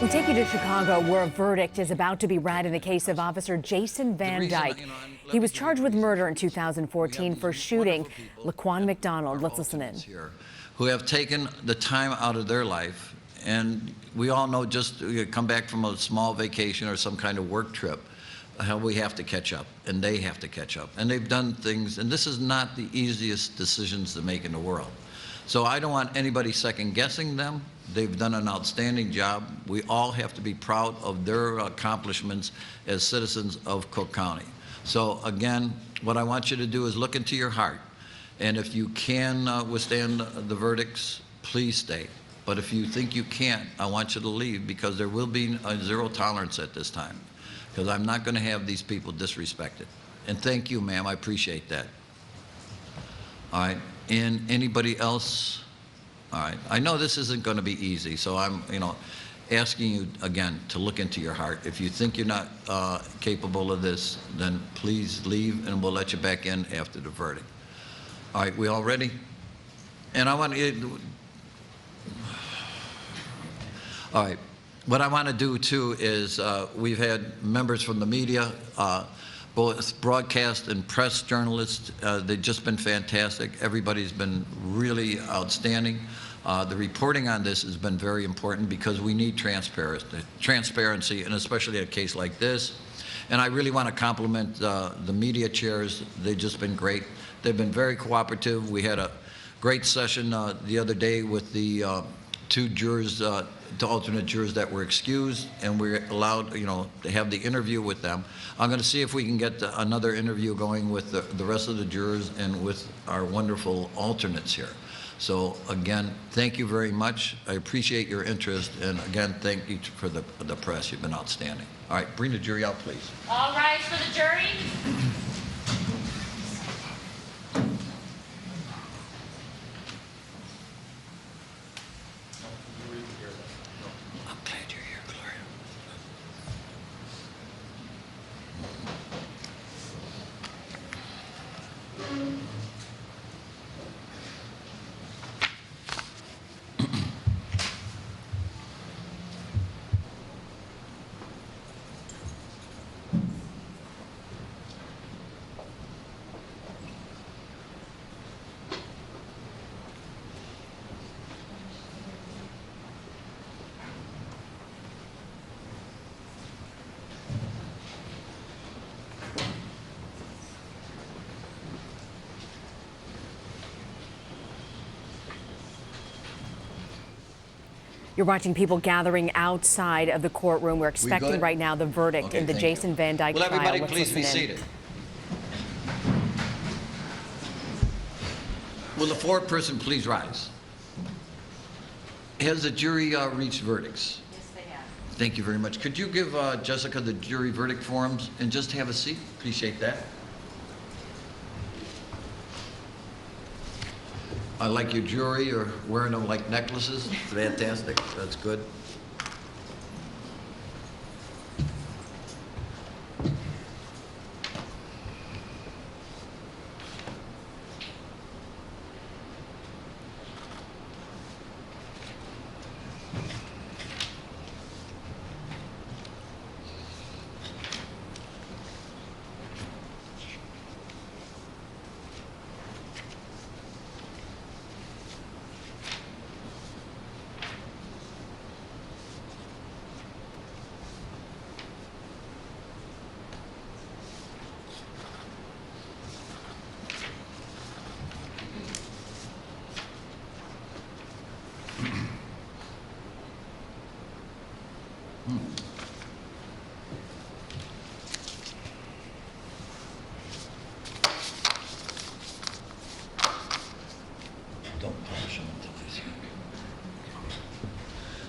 We take you to Chicago, where a verdict is about to be read in the case of Officer Jason Van Dyke. He was charged with murder in 2014 for shooting Laquan McDonald. Let's listen in. Who have taken the time out of their life, and we all know, just come back from a small vacation or some kind of work trip, how we have to catch up, and they have to catch up. And they've done things, and this is not the easiest decisions to make in the world. So I don't want anybody second guessing them. They've done an outstanding job. We all have to be proud of their accomplishments as citizens of Cook County. So again, what I want you to do is look into your heart. And if you can withstand the verdicts, please stay. But if you think you can't, I want you to leave, because there will be a zero tolerance at this time, because I'm not going to have these people disrespected. And thank you, ma'am. I appreciate that. All right. And anybody else? All right. I know this isn't going to be easy, so I'm, asking you again to look into your heart. If you think you're not capable of this, then please leave, and we'll let you back in after the verdict. All right. We all ready? And I want to. All right. What I want to do too is we've had members from the media, both broadcast and press journalists. They've just been fantastic. Everybody's been really outstanding. The reporting on this has been very important, because we need transparency, and especially a case like this. And I really want to compliment the media chairs. They've just been great. They've been very cooperative. We had a great session the other day with the two jurors, the alternate jurors that were excused, and we're allowed, to have the interview with them. I'm going to see if we can get another interview going with the rest of the jurors and with our wonderful alternates here. So again, thank you very much. I appreciate your interest, and again, thank you for the press. You've been outstanding. All right, bring the jury out, please. All rise for the jury. You're watching people gathering outside of the courtroom. We're expecting right now the verdict in the Jason Van Dyke trial. Will everybody please be seated? Will the fourth person please rise? Has the jury reached verdicts? Yes, they have. Thank you very much. Could you give Jessica the jury verdict forms and just have a seat? Appreciate that. I like your jewelry. You're wearing them like necklaces. It's fantastic. That's good.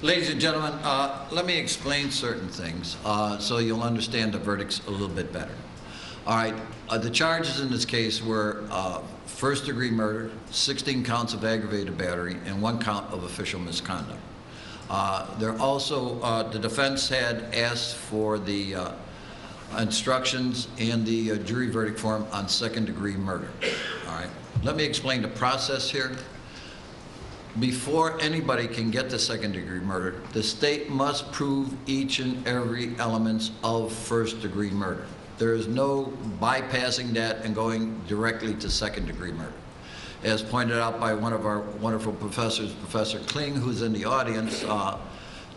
Ladies and gentlemen, let me explain certain things so you'll understand the verdicts a little bit better. All right, the charges in this case were first-degree murder, 16 counts of aggravated battery, and 1 count of official misconduct. There also, the defense had asked for the instructions and the jury verdict form on second-degree murder. All right, let me explain the process here. before anybody can get to second-degree murder, the state must prove each and every element of first-degree murder. There is no bypassing that and going directly to second-degree murder. As pointed out by one of our wonderful professors, Professor Kling, who's in the audience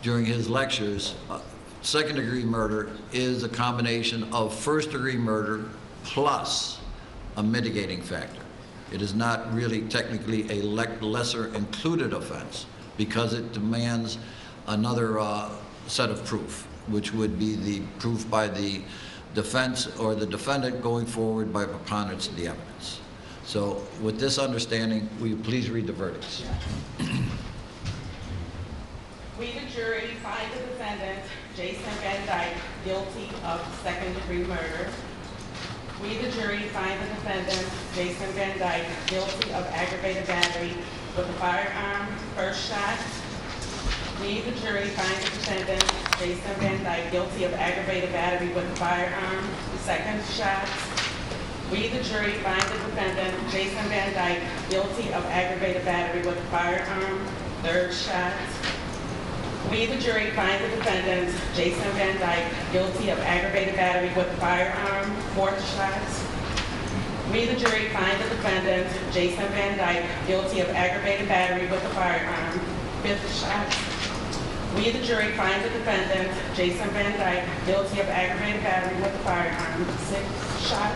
during his lectures, second-degree murder is a combination of first-degree murder plus a mitigating factor. It is not really technically a lesser included offense because it demands another set of proof, which would be the proof by the defense or the defendant going forward by preponderance of the evidence. So with this understanding, will you please read the verdicts? We, the jury, find the defendant, Jason Van Dyke, guilty of second-degree murder. We, the jury, find the defendant, Jason Van Dyke, guilty of aggravated battery with a firearm, first shot. We, the jury, find the defendant, Jason Van Dyke, guilty of aggravated battery with a firearm, second shot. We, the jury, find the defendant, Jason Van Dyke, guilty of aggravated battery with a firearm, third shot. We, the jury, find the defendant, Jason Van Dyke, guilty of aggravated battery with a firearm, fourth shot. We, the jury, find the defendant, Jason Van Dyke, guilty of aggravated battery with a firearm, fifth shot. We, the jury, find the defendant, Jason Van Dyke, guilty of aggravated battery with a firearm, sixth shot.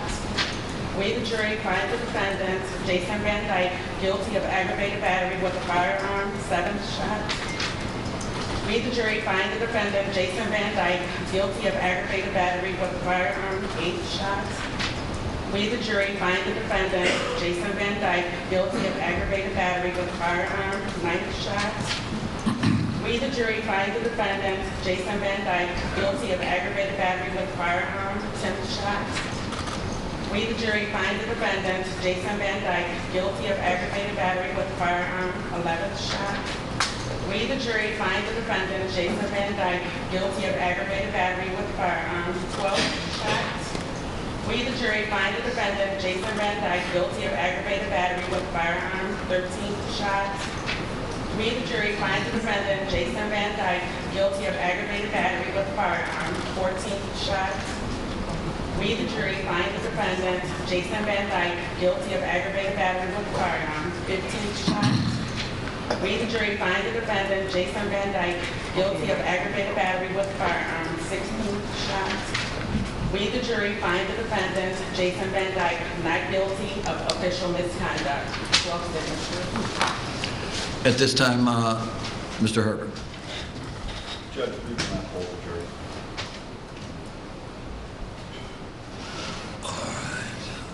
We, the jury, find the defendant, Jason Van Dyke, guilty of aggravated battery with a firearm, seventh shot. We, the jury, find the defendant, Jason Van Dyke, guilty of aggravated battery with a firearm, eighth shot. We, the jury, find the defendant, Jason Van Dyke, guilty of aggravated battery with a firearm, ninth shot. We, the jury, find the defendant, Jason Van Dyke, guilty of aggravated battery with a firearm, tenth shot. We, the jury, find the defendant, Jason Van Dyke, guilty of aggravated battery with a firearm, 11th shot. We, the jury, find the defendant, Jason Van Dyke, guilty of aggravated battery with a firearm, 12th shot. We, the jury, find the defendant, Jason Van Dyke, guilty of aggravated battery with a firearm, 13th shot. We, the jury, find the defendant, Jason Van Dyke, guilty of aggravated battery with a firearm, 14th shot. We, the jury, find the defendant, Jason Van Dyke, guilty of aggravated battery with a firearm, 15th shot. We, the jury, find the defendant, Jason Van Dyke, guilty of aggravated battery with a firearm, 16th shot. We, the jury, find the defendant, Jason Van Dyke, not guilty of official misconduct. 12 signatures. At this time, Mr. Herbert. Judge, we will not hold the jury.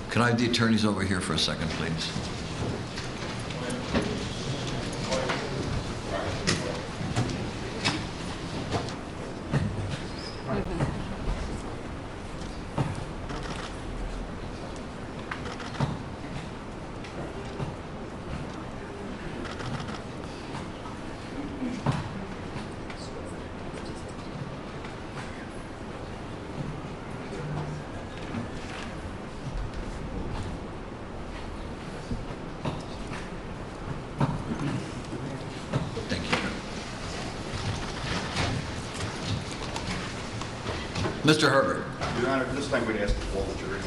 Can I have the attorneys over here for a second, please? Mr. Herbert. Your Honor, this time we'd ask to hold the jury.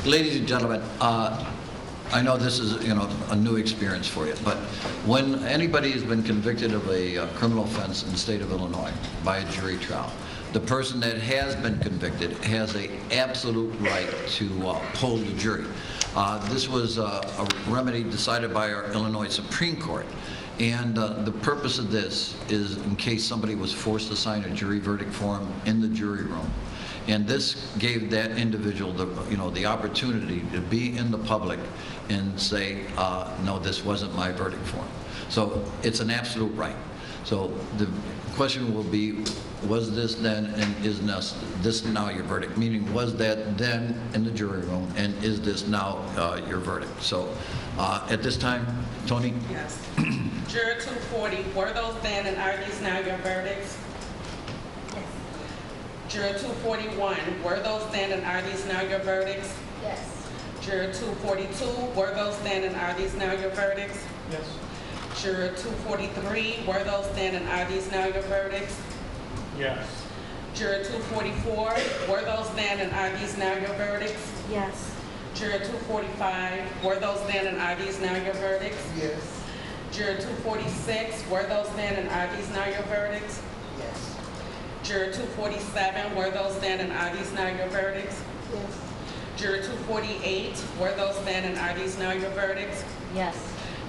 Ladies and gentlemen, I know this is, a new experience for you, but when anybody has been convicted of a criminal offense in the state of Illinois by a jury trial, the person that has been convicted has an absolute right to poll the jury. This was a remedy decided by our Illinois Supreme Court. And the purpose of this is in case somebody was forced to sign a jury verdict form in the jury room. And this gave that individual the opportunity to be in the public and say, no, this wasn't my verdict form. So it's an absolute right. So the question will be, was this then and is this now your verdict? Meaning, was that then in the jury room and is this now your verdict? So at this time, Tony? Yes. Juror 240, were those then and are these now your verdicts? Yes. Juror 241, were those then and are these now your verdicts? Yes. Juror 242, were those then and are these now your verdicts? Yes. Juror 243, were those then and are these now your verdicts? Yes. Juror 244, were those then and are these now your verdicts? Yes. Juror 245, were those then and are these now your verdicts? Yes. Juror 246, were those then and are these now your verdicts? Yes. Juror 247, were those then and are these now your verdicts? Yes. Juror 248, were those then and are these now your verdicts? Yes.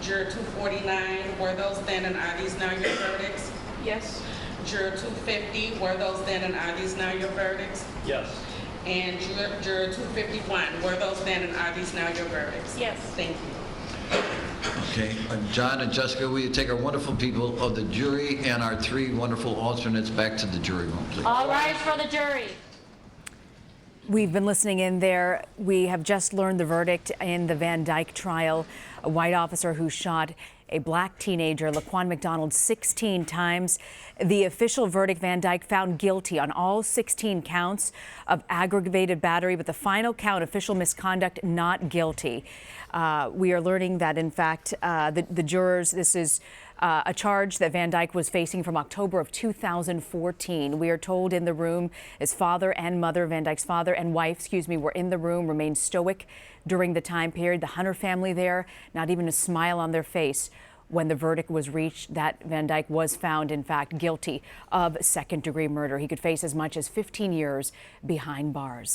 Juror 249, were those then and are these now your verdicts? Yes. Juror 250, were those then and are these now your verdicts? Yes. And juror 251, were those then and are these now your verdicts? Yes. Thank you. Okay, John and Jessica, will you take our wonderful people of the jury and our 3 wonderful alternates back to the jury room, please? All rise for the jury. We've been listening in there. We have just learned the verdict in the Van Dyke trial. A white officer who shot a black teenager, Laquan McDonald, 16 times. The official verdict, Van Dyke found guilty on all 16 counts of aggravated battery, but the final count, official misconduct, not guilty. We are learning that, in fact, the jurors, this is a charge that Van Dyke was facing from October of 2014. We are told in the room his father and mother, Van Dyke's father and wife, were in the room, remained stoic during the time period. The Hunter family there, not even a smile on their face when the verdict was reached that Van Dyke was found, in fact, guilty of second-degree murder. He could face as much as 15 years behind bars.